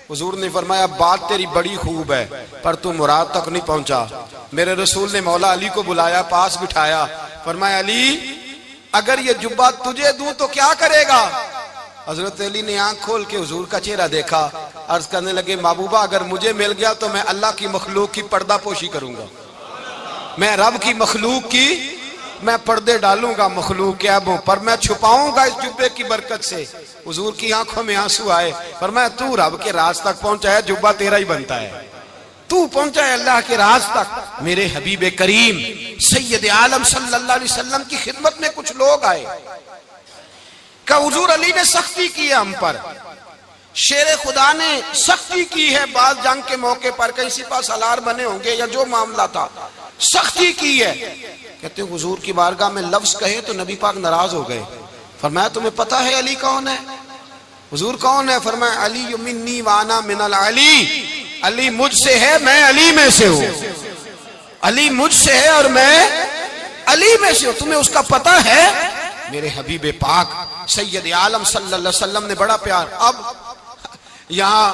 حضور نے فرمایا بات تیری بڑی خوب ہے پر تو مراد تک نہیں پہنچا. میرے رسول نے مولا علی کو بلایا, پاس بٹھایا, فرمایا اگر یہ جبہ تجھے دوں تو کیا کرے گا؟ حضرت علی نے آنکھ کھول کے حضور کا چہرہ دیکھا، عرض کرنے لگے محبوبہ اگر مجھے مل گیا تو میں اللہ کی مخلوق کی پردہ پوشی کروں گا، میں رب کی مخلوق کی میں پردے ڈالوں گا مخلوق کے عیبوں پر، میں چھپاؤں گا اس جبے کی برکت سے۔ حضور کی آنکھوں میں آنسو آئے، فرمایا تو رب کے راز تک پہنچا ہے، جبہ تیرا ہی بنتا ہے، تو پہنچا ہے اللہ کے راز تک۔ میرے حبیب کریم سید عالم صلی اللہ علیہ وسلم کی خدمت میں کچھ لوگ آئے کہ حضور علی نے سختی کی ہے ہم پر، شیر خدا نے سختی کی ہے، بعض جنگ کے موقع پر کہیں سپہ سالار بنے ہوں گے یا جو معاملہ تھا، سختی کی ہے۔ کہتے ہیں حضور کی بارگاہ میں لفظ کہے تو نبی پاک ناراض ہو گئے۔ فرمایا تمہیں پتہ ہے علی کون ہے؟ حضور کون ہے؟ فرمایا علی منی وانا من العلی، علی مجھ سے ہے میں علی میں سے ہوں، علی مجھ سے ہے اور میں علی میں سے ہوں، تمہیں اس کا پتہ ہے؟ میرے حبیب پاک سید عالم صلی اللہ علیہ وسلم نے بڑا پیار۔ اب یہاں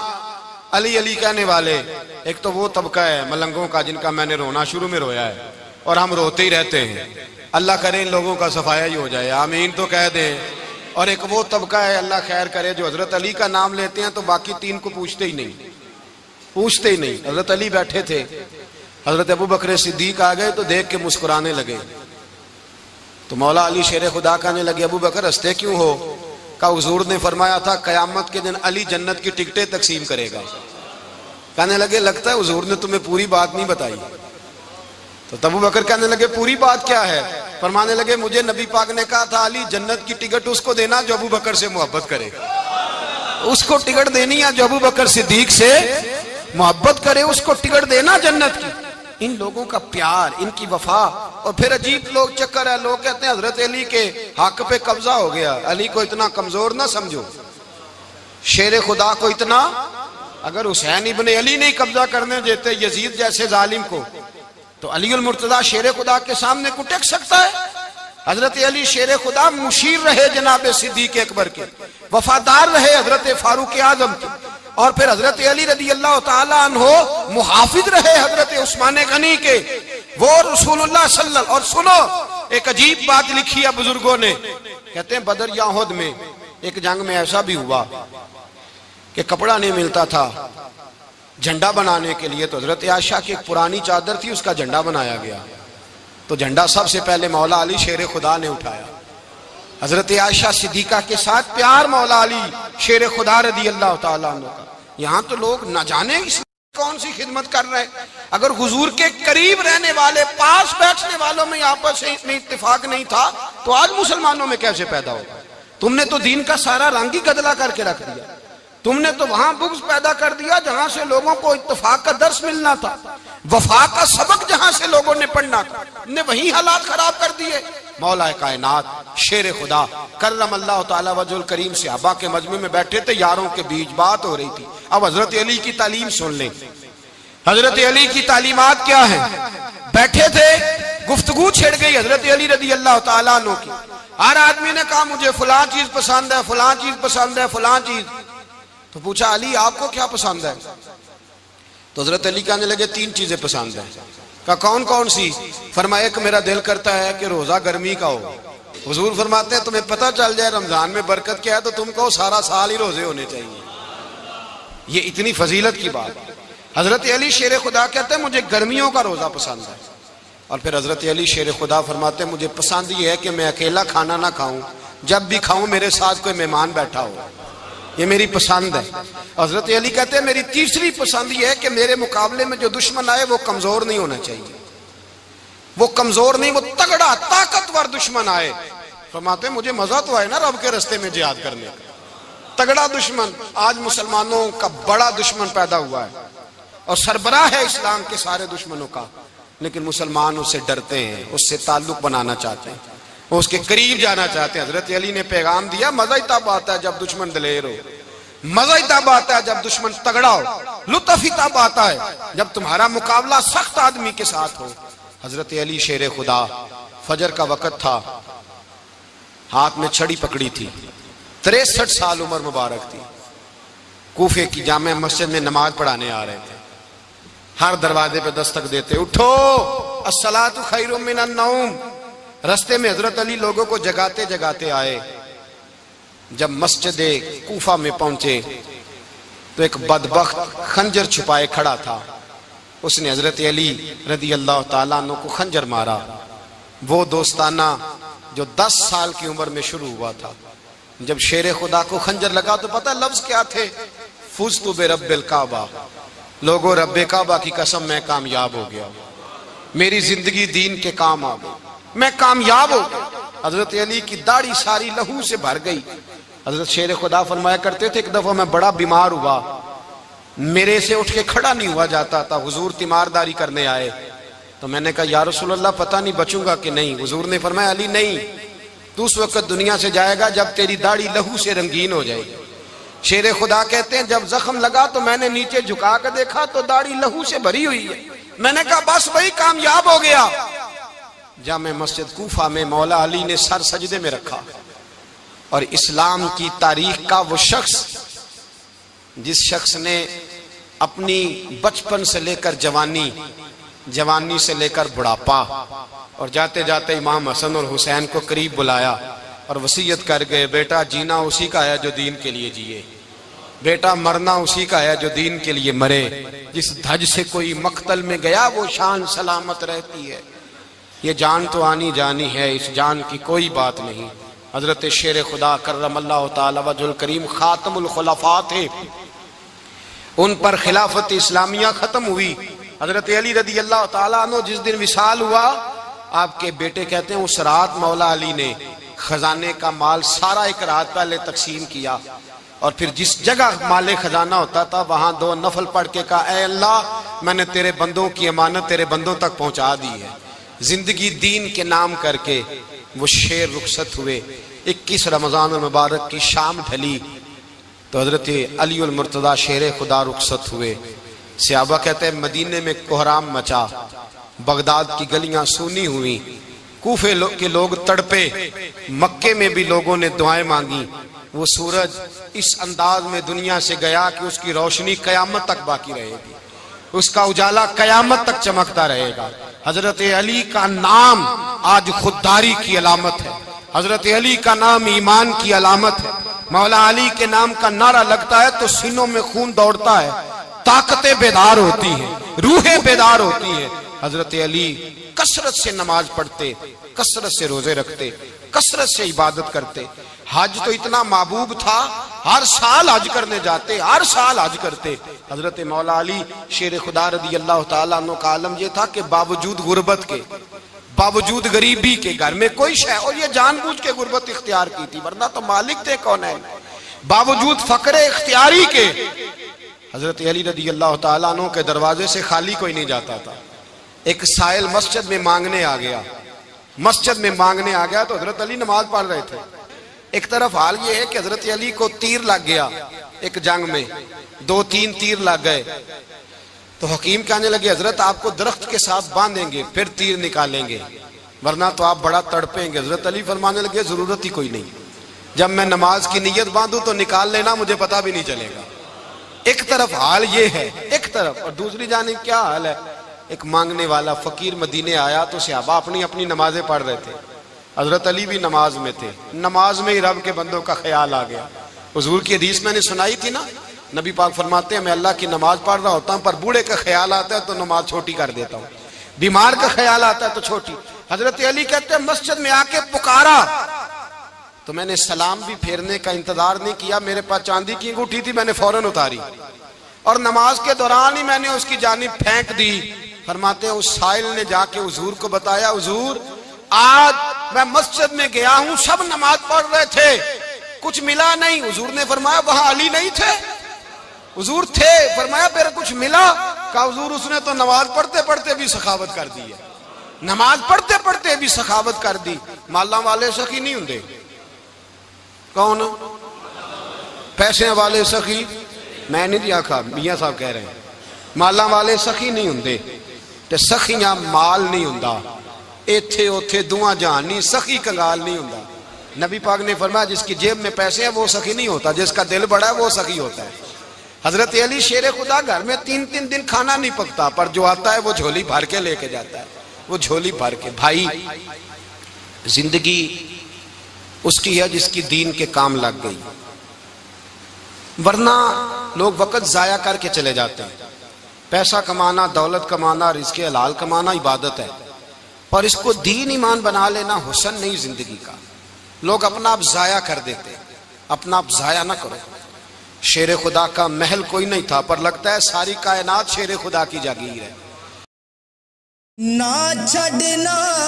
علی علی کہنے والے ایک تو وہ طبقہ ہے ملنگوں کا جن کا میں نے رونا شروع میں رویا ہے اور ہم روتے ہی رہتے ہیں، اللہ کرے ان لوگوں کا صفایا ہی ہو جائے، آمین تو کہہ دیں۔ اور ایک وہ طبقہ ہے اللہ خیر کرے جو حضرت علی کا نام لیتے ہیں تو باقی تین کو پوچھتے ہی نہیں۔ حضرت علی بیٹھے تھے، حضرت ابو بکر صدیق آ گئے تو دیکھ کے مسکرانے لگے، تو مولا علی شیر خدا کہنے لگے ابو بکر ہنستے کیوں ہو؟ کہ حضور نے فرمایا تھا قیامت کے دن علی جنت کی ٹکٹیں تقسیم کرے گا۔ کہنے لگے لگتا ہے حضور نے تمہیں پوری بات نہیں بتائی۔ تو ابو بکر کہنے لگے پوری بات کیا ہے؟ فرمانے لگے مجھے نبی پاک نے کہا تھا علی جنت کی ٹکٹ اس کو دینا جو ابو بکر سے محبت کرے، اس کو ٹکٹ دینی ہے جو ابو بکر صدیق سے محبت کرے، اس کو ٹکٹ دینا جنت کی۔ ان لوگوں کا پیار، ان کی وفا۔ اور پھر عجیب لوگ چکر ہے، لوگ کہتے ہیں حضرت علی کے حق پہ قبضہ ہو گیا، علی کو اتنا کمزور نہ سمجھو، شیر خدا کو اتنا، اگر حسین ابن علی نہیں قبضہ کرنے دیتے یزید جیسے ظالم کو تو علی المرتضیٰ شیر خدا کے سامنے کو ٹک سکتا ہے؟ حضرت علی شیر خدا مشیر رہے جناب صدیق اکبر کے، وفادار رہے حضرت فاروق اعظم کے، اور پھر حضرت علی رضی اللہ تعالیٰ عنہ محافظ رہے حضرت عثمان غنی کے، وہ رسول اللہ صلی اللہ۔ اور سنو ایک عجیب بات لکھی ہے بزرگوں نے، کہتے ہیں بدر یا احد میں ایک جنگ میں ایسا بھی ہوا کہ کپڑا نہیں ملتا تھا جھنڈا بنانے کے لیے، تو حضرت عائشہ کی ایک پرانی چادر تھی، اس کا جھنڈا بنایا گیا، تو جھنڈا سب سے پہلے مولا علی شیر خدا نے اٹھایا۔ حضرت عائشہ صدیقہ کے ساتھ پیار مولا علی شیر خدا رضی اللہ تعالیٰ عنہ کا۔ یہاں تو لوگ نہ جانے اس کون سی خدمت کر رہے ہیں، اگر حضور کے قریب رہنے والے پاس بیٹھنے والوں میں آپس میں اتفاق نہیں تھا تو آج مسلمانوں میں کیسے پیدا ہوگا؟ تم نے تو دین کا سارا رنگ ہی گدلا کر کے رکھ دیا، تم نے تو وہاں بغض پیدا کر دیا جہاں سے لوگوں کو اتفاق کا درس ملنا تھا، وفا کا سبق جہاں سے لوگوں نے پڑھنا تھا، نے وہی حالات خراب کر دیے۔ مولا کائنات شیر خدا کرم اللہ تعالیٰ وجہ الکریم صحابہ کے مجمع میں بیٹھے تھے، یاروں کے بیچ بات ہو رہی تھی۔ اب حضرت علی کی تعلیم سن لیں، حضرت علی کی تعلیمات کیا ہیں؟ بیٹھے تھے، گفتگو چھڑ گئی حضرت علی رضی اللہ تعالیٰ عنہ کی، ہر آدمی نے کہا مجھے فلاں چیز پسند ہے، فلاں چیز پسند ہے، فلاں چیز۔ تو پوچھا علی آپ کو کیا پسند ہے؟ تو حضرت علی کہنے لگے تین چیزیں پسند ہیں۔ کہا کون کون سی؟ فرمایا ایک میرا دل کرتا ہے کہ روزہ گرمی کا ہو، حضور فرماتے ہیں تمہیں پتہ چل جائے رمضان میں برکت کیا ہے تو تم کو سارا سال ہی روزے ہونے چاہیے، یہ اتنی فضیلت کی بات۔ حضرت علی شیر خدا کہتے ہیں مجھے گرمیوں کا روزہ پسند ہے، اور پھر حضرت علی شیر خدا فرماتے ہیں مجھے پسند یہ ہے کہ میں اکیلا کھانا نہ کھاؤں، جب بھی کھاؤں میرے ساتھ کوئی مہمان بیٹھا ہو، یہ میری پسند ہے۔ حضرت علی کہتے ہیں میری تیسری پسند یہ ہے کہ میرے مقابلے میں جو دشمن آئے وہ کمزور نہیں ہونا چاہیے، وہ کمزور نہیں، وہ تگڑا طاقتور دشمن آئے۔ فرماتے ہیں مجھے مزہ تو آئے نا رب کے رستے میں جہاد کرنے کا، تگڑا دشمن۔ آج مسلمانوں کا بڑا دشمن پیدا ہوا ہے اور سربراہ ہے اسلام کے سارے دشمنوں کا، لیکن مسلمان اس سے ڈرتے ہیں، اس سے تعلق بنانا چاہتے ہیں، وہ اس کے قریب جانا چاہتے ہیں۔ حضرت علی نے پیغام دیا مزہ ہی تب آتا ہے جب دشمن دلیر ہو، مزہ ہی تب آتا ہے جب دشمن تگڑا ہو، لطف ہی تب آتا ہے جب تمہارا مقابلہ سخت آدمی کے ساتھ ہو۔ حضرت علی شیر خدا، فجر کا وقت تھا، ہاتھ میں چھڑی پکڑی تھی، 63 سال عمر مبارک تھی، کوفے کی جامع مسجد میں نماز پڑھانے آ رہے تھے، ہر دروازے پہ دستک دیتے اٹھو الصلاۃ خیر من النوم، رستے میں حضرت علی لوگوں کو جگاتے جگاتے آئے. جب مسجد کوفہ میں پہنچے تو ایک بدبخت خنجر چھپائے کھڑا تھا. اس نے حضرت علی رضی اللہ تعالیٰ عنہ کو خنجر مارا. وہ دوستانہ جو 10 سال کی عمر میں شروع ہوا تھا. جب شیر خدا کو خنجر لگا تو پتہ لفظ کیا تھے؟ فزت برب الکعبہ. لوگوں رب کعبہ کی قسم میں کامیاب ہو گیا, میری زندگی دین کے کام آ گئی, میں کامیاب ہو گیا. حضرت علی کی داڑھی ساری لہو سے بھر گئی. حضرت شیر خدا فرمایا کرتے تھے ایک دفعہ میں بڑا بیمار ہوا, میرے سے اٹھ کے کھڑا نہیں ہوا جاتا تھا. حضور تیمارداری کرنے آئے تو میں نے کہا یا رسول اللہ پتہ نہیں بچوں گا کہ نہیں. حضور نے فرمایا علی نہیں, تو اس وقت دنیا سے جائے گا جب تیری داڑھی لہو سے رنگین ہو جائے گی. شیر خدا کہتے ہیں جب زخم لگا تو میں نے نیچے جھکا کر دیکھا تو داڑھی لہو سے بھری ہوئی ہے. میں نے کہا بس وہی کامیاب ہو گیا. جامع مسجد کوفہ میں مولا علی نے سر سجدے میں رکھا, اور اسلام کی تاریخ کا وہ شخص جس شخص نے اپنی بچپن سے لے کر جوانی, جوانی سے لے کر بڑھاپا, اور جاتے جاتے امام حسن اور حسین کو قریب بلایا اور وصیت کر گئے بیٹا جینا اسی کا ہے جو دین کے لیے جیے, بیٹا مرنا اسی کا ہے جو دین کے لیے مرے. جس دھج سے کوئی مقتل میں گیا وہ شان سلامت رہتی ہے. یہ جان تو آنی جانی ہے, اس جان کی کوئی بات نہیں. حضرت شیر خدا کرم اللہ تعالی وجہ الکریم خاتم الخلفاء تھے, ان پر خلافت اسلامیہ ختم ہوئی. حضرت علی رضی اللہ تعالیٰ عنہ جس دن وصال ہوا, آپ کے بیٹے کہتے ہیں اس رات مولا علی نے خزانے کا مال سارا ایک رات پہلے تقسیم کیا, اور پھر جس جگہ مال خزانہ ہوتا تھا وہاں 2 نفل پڑھ کے کہا اے اللہ میں نے تیرے بندوں کی امانت تیرے بندوں تک پہنچا دی ہے. زندگی دین کے نام کر کے وہ شیر رخصت ہوئے. 21 رمضان المبارک کی شام ڈھلی تو حضرت علی المرتضی شیر خدا رخصت ہوئے. صحابہ کہتے ہیں مدینے میں کوہرام مچا, بغداد کی گلیاں سونی ہوئی, کوفے کے لوگ تڑپے, مکے میں بھی لوگوں نے دعائیں مانگی. وہ سورج اس انداز میں دنیا سے گیا کہ اس کی روشنی قیامت تک باقی رہے گی, اس کا اجالا قیامت تک چمکتا رہے گا. حضرت علی کا نام آج خودداری کی علامت ہے, حضرت علی کا نام ایمان کی علامت ہے. مولا علی کے نام کا نعرہ لگتا ہے تو سینوں میں خون دوڑتا ہے, طاقتیں بیدار ہوتی ہیں, روحیں بیدار ہوتی ہیں. حضرت علی کثرت سے نماز پڑھتے, کثرت سے روزے رکھتے, کثرت سے عبادت کرتے. حج تو اتنا محبوب تھا, ہر سال حج کرنے جاتے, ہر سال حج کرتے. حضرت مولا علی شیر خدا رضی اللہ تعالیٰ عنہ کا عالم یہ تھا کہ باوجود غربت کے, باوجود غریبی کے, گھر میں کوئی شے, اور یہ جان بوجھ کے غربت اختیار کی تھی ورنہ تو مالک تھے کون ہے, باوجود فقر اختیاری کے حضرت علی رضی اللہ تعالیٰ عنہ کے دروازے سے خالی کوئی نہیں جاتا تھا. ایک سائل مسجد میں مانگنے آ گیا, مسجد میں مانگنے آ گیا تو حضرت علی نماز پڑھ رہے تھے. ایک طرف حال یہ ہے کہ حضرت علی کو تیر لگ گیا ایک جنگ میں, 2-3 تیر لگ گئے تو حکیم کہنے لگے حضرت آپ کو درخت کے ساتھ باندھیں گے پھر تیر نکالیں گے ورنہ تو آپ بڑا تڑپیں گے. حضرت علی فرمانے لگے ضرورت ہی کوئی نہیں, جب میں نماز کی نیت باندھوں تو نکال لینا, مجھے پتہ بھی نہیں چلے گا. ایک طرف حال یہ ہے, ایک طرف, اور دوسری جانب کیا حال ہے, ایک مانگنے والا فقیر مدینے آیا تو صحابہ اپنی اپنی نمازیں پڑھ رہے تھے, حضرت علی بھی نماز میں تھے. نماز میں ہی رب کے بندوں کا خیال آ گیا. حضور کی حدیث میں نے سنائی تھی نا, نبی پاک فرماتے ہیں میں اللہ کی نماز پڑھ رہا ہوتا ہوں پر بوڑھے کا خیال آتا ہے تو نماز چھوٹی کر دیتا ہوں, بیمار کا خیال آتا ہے تو چھوٹی. حضرت علی کہتے ہیں مسجد میں آ کے پکارا تو میں نے سلام بھی پھیرنے کا انتظار نہیں کیا, میرے پاس چاندی کی انگوٹھی تھی, میں نے فوراً اتاری اور نماز کے دوران ہی میں نے اس کی جانب پھینک دی. فرماتے ہیں اس سائل نے جا کے حضور کو بتایا, حضور آج میں مسجد میں گیا ہوں, سب نماز پڑھ رہے تھے, کچھ ملا نہیں. حضور نے فرمایا وہاں علی نہیں تھے؟ حضور تھے. فرمایا پھر کچھ ملا؟ کہا حضور اس نے تو نماز پڑھتے پڑھتے بھی سخاوت کر دی ہے, نماز پڑھتے پڑھتے بھی سخاوت کر دی. مالاں والے سخی نہیں ہوندے, کون پیسے والے سخی, میں نہیں دیا کھا, میاں صاحب کہہ رہے ہیں مالاں والے سخی نہیں ہوندے, تے سخیاں مال نہیں ہوندا, ایتھے اوتھے دعا جہان نہیں, سخی کنگال نہیں ہوندا. نبی پاک نے فرمایا جس کی جیب میں پیسے ہیں وہ سخی نہیں ہوتا, جس کا دل بڑا ہے وہ سخی ہوتا ہے. حضرت علی شیر خدا گھر میں 3 دن کھانا نہیں پکتا, پر جو آتا ہے وہ جھولی بھر کے لے کے جاتا ہے, وہ جھولی بھر کے. بھائی زندگی اس کی ہے جس کی دین کے کام لگ گئی، ورنہ لوگ وقت ضائع کر کے چلے جاتے ہیں۔ پیسہ کمانا، دولت کمانا، رزق حلال کمانا عبادت ہے، پر اس کو دین ایمان بنا لینا حسن نہیں زندگی کا۔ لوگ اپنا آپ ضائع کر دیتے ہیں، اپنا آپ ضائع نہ کرو۔ شیر خدا کا محل کوئی نہیں تھا، پر لگتا ہے ساری کائنات شیر خدا کی جاگیر ہے۔ نہ چھڑنا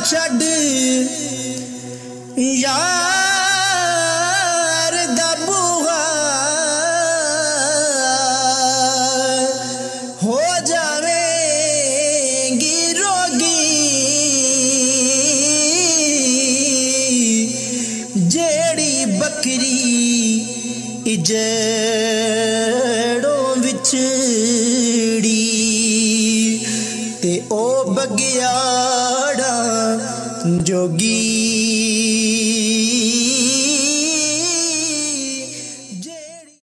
چھڑ یار دبوا ہو جاویں گی روگی جیڑی بکری اجے